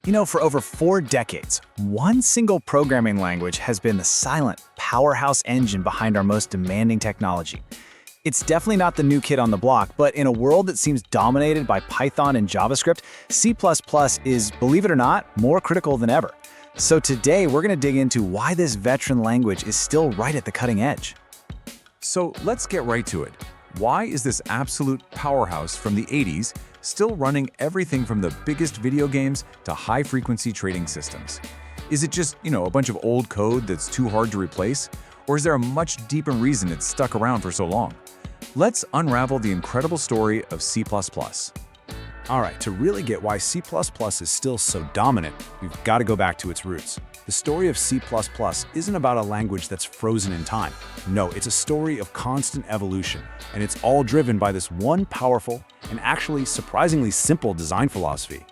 For over 4 decades, one single programming language has been the silent powerhouse engine behind our most demanding technology. It's definitely not the new kid on the block, but in a world that seems dominated by Python and JavaScript, C++ is, believe it or not, more critical than ever. So today, we're going to dig into why this veteran language is still right at the cutting edge. So let's get right to it. Why is this absolute powerhouse from the 80s still running everything from the biggest video games to high-frequency trading systems? Is it just, a bunch of old code that's too hard to replace? Or is there a much deeper reason it's stuck around for so long? Let's unravel the incredible story of C++. All right, to really get why C++ is still so dominant, we've got to go back to its roots. The story of C++ isn't about a language that's frozen in time. No, it's a story of constant evolution, and it's all driven by this one powerful and actually surprisingly simple design philosophy.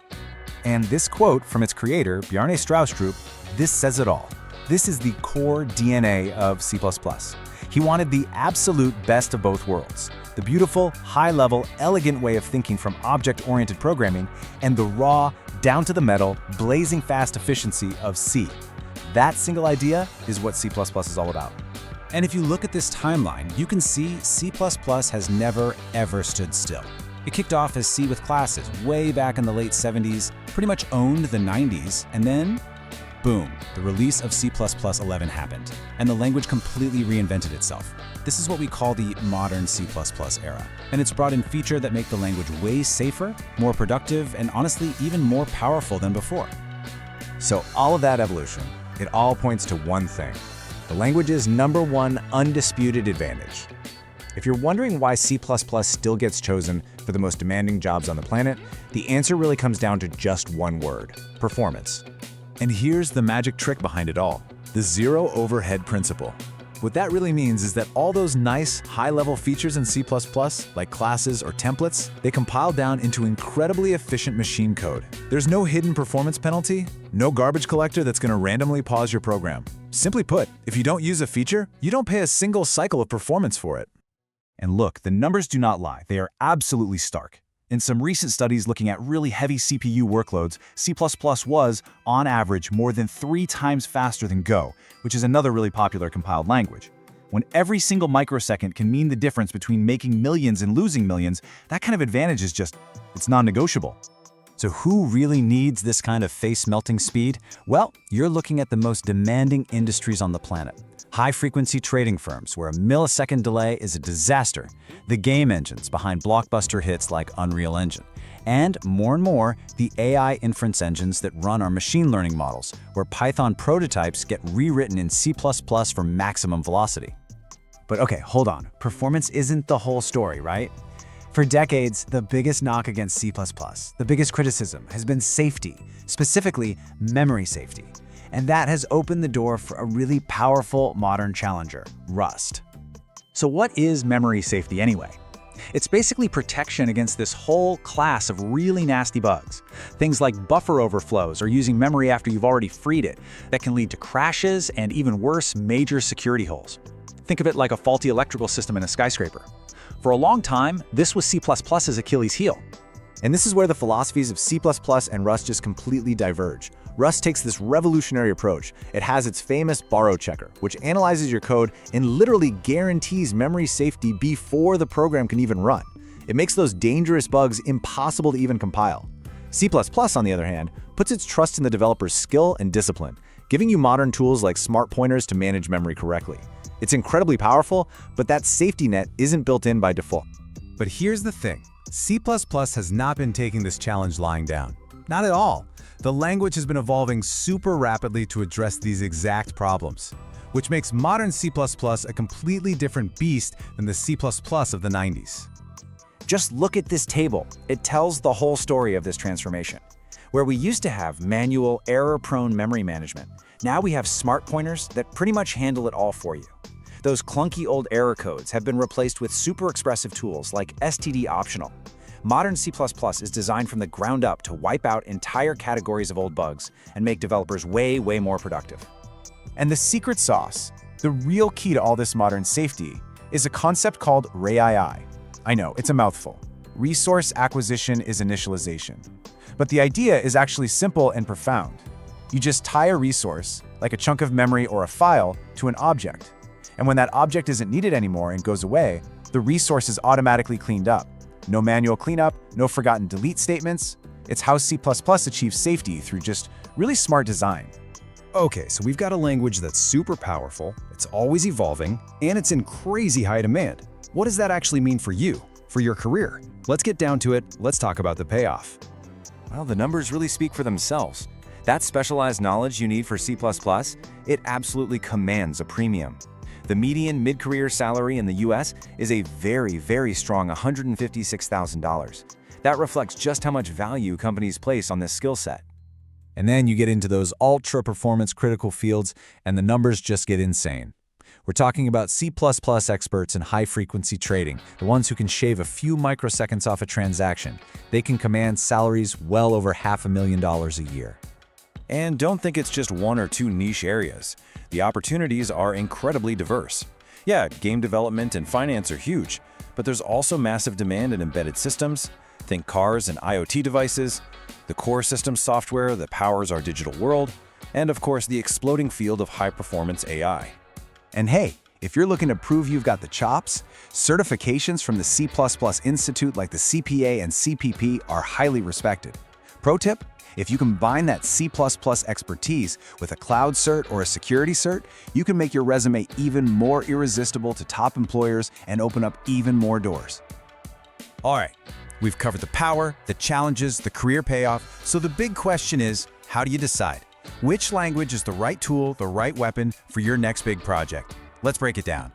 And this quote from its creator, Bjarne Stroustrup, this says it all. This is the core DNA of C++. He wanted the absolute best of both worlds. The beautiful, high-level, elegant way of thinking from object-oriented programming and the raw, down-to-the-metal, blazing fast efficiency of C. That single idea is what C++ is all about. And if you look at this timeline, you can see C++ has never, ever stood still. It kicked off as C with classes way back in the late 70s, pretty much owned the 90s, and then boom, the release of C++11 happened, and the language completely reinvented itself. This is what we call the modern C++ era, and it's brought in features that make the language way safer, more productive, and honestly, even more powerful than before. So all of that evolution, it all points to one thing: the language's #1 undisputed advantage. If you're wondering why C++ still gets chosen for the most demanding jobs on the planet, the answer really comes down to just one word: performance. And here's the magic trick behind it all: the zero overhead principle. What that really means is that all those nice, high-level features in C++, like classes or templates, they compile down into incredibly efficient machine code. There's no hidden performance penalty, no garbage collector that's going to randomly pause your program. Simply put, if you don't use a feature, you don't pay a single cycle of performance for it. And look, the numbers do not lie. They are absolutely stark. In some recent studies looking at really heavy CPU workloads, C++ was, on average, more than 3 times faster than Go, which is another really popular compiled language. When every single microsecond can mean the difference between making millions and losing millions, that kind of advantage is it's non-negotiable. So who really needs this kind of face-melting speed? Well, you're looking at the most demanding industries on the planet. High-frequency trading firms, where a millisecond delay is a disaster. The game engines behind blockbuster hits like Unreal Engine. And more, the AI inference engines that run our machine learning models, where Python prototypes get rewritten in C++ for maximum velocity. But okay, hold on. Performance isn't the whole story, right? For decades, the biggest knock against C++, the biggest criticism, has been safety, specifically memory safety. And that has opened the door for a really powerful modern challenger, Rust. So what is memory safety anyway? It's basically protection against this whole class of really nasty bugs. Things like buffer overflows or using memory after you've already freed it that can lead to crashes and, even worse, major security holes. Think of it like a faulty electrical system in a skyscraper. For a long time, this was C++'s Achilles heel. And this is where the philosophies of C++ and Rust just completely diverge. Rust takes this revolutionary approach. It has its famous borrow checker, which analyzes your code and literally guarantees memory safety before the program can even run. It makes those dangerous bugs impossible to even compile. C++, on the other hand, puts its trust in the developer's skill and discipline, giving you modern tools like smart pointers to manage memory correctly. It's incredibly powerful, but that safety net isn't built in by default. But here's the thing. C++ has not been taking this challenge lying down. Not at all. The language has been evolving super rapidly to address these exact problems, which makes modern C++ a completely different beast than the C++ of the 90s. Just look at this table. It tells the whole story of this transformation. Where we used to have manual, error-prone memory management, now we have smart pointers that pretty much handle it all for you. Those clunky old error codes have been replaced with super expressive tools like STD Optional. Modern C++ is designed from the ground up to wipe out entire categories of old bugs and make developers way more productive. And the secret sauce, the real key to all this modern safety, is a concept called RAII. I know, it's a mouthful. resource acquisition is initialization. But the idea is actually simple and profound. You just tie a resource, like a chunk of memory or a file, to an object. And when that object isn't needed anymore and goes away, the resource is automatically cleaned up. No manual cleanup, no forgotten delete statements. It's how C++ achieves safety through just really smart design. Okay, so we've got a language that's super powerful, it's always evolving, and it's in crazy high demand. What does that actually mean for you, for your career? Let's get down to it, let's talk about the payoff. Well, the numbers really speak for themselves. That specialized knowledge you need for C++, it absolutely commands a premium. The median mid-career salary in the US is a very, very strong $156,000. That reflects just how much value companies place on this skill set. And then you get into those ultra-performance critical fields, and the numbers just get insane. We're talking about C++ experts in high-frequency trading, the ones who can shave a few microseconds off a transaction. They can command salaries well over $500,000 a year. And don't think it's just one or two niche areas. The opportunities are incredibly diverse. Yeah, game development and finance are huge, but there's also massive demand in embedded systems. Think cars and IoT devices, the core system software that powers our digital world, and of course the exploding field of high-performance AI. And hey, if you're looking to prove you've got the chops, certifications from the C++ Institute like the CPA and CPP are highly respected. Pro tip: if you combine that C++ expertise with a cloud cert or a security cert, you can make your resume even more irresistible to top employers and open up even more doors. All right, we've covered the power, the challenges, the career payoff, so the big question is, how do you decide? Which language is the right tool, the right weapon for your next big project? Let's break it down.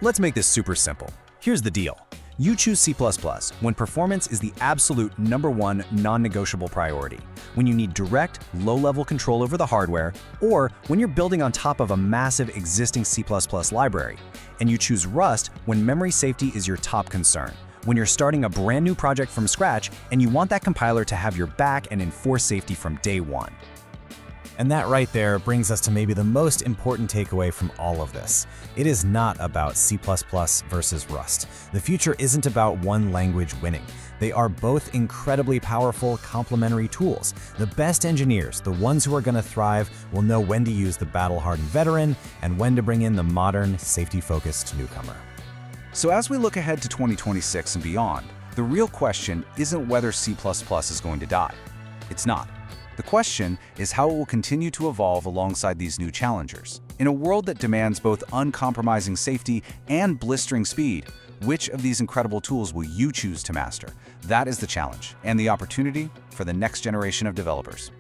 Let's make this super simple. Here's the deal. You choose C++ when performance is the absolute #1 non-negotiable priority, when you need direct, low-level control over the hardware, or when you're building on top of a massive existing C++ library. And you choose Rust when memory safety is your top concern, when you're starting a brand new project from scratch and you want that compiler to have your back and enforce safety from day one. And that right there brings us to maybe the most important takeaway from all of this. It is not about C++ versus Rust. The future isn't about one language winning. They are both incredibly powerful, complementary tools. The best engineers, the ones who are going to thrive, will know when to use the battle-hardened veteran and when to bring in the modern, safety-focused newcomer. So as we look ahead to 2026 and beyond, the real question isn't whether C++ is going to die. It's not. The question is how it will continue to evolve alongside these new challengers. In a world that demands both uncompromising safety and blistering speed, which of these incredible tools will you choose to master? That is the challenge and the opportunity for the next generation of developers.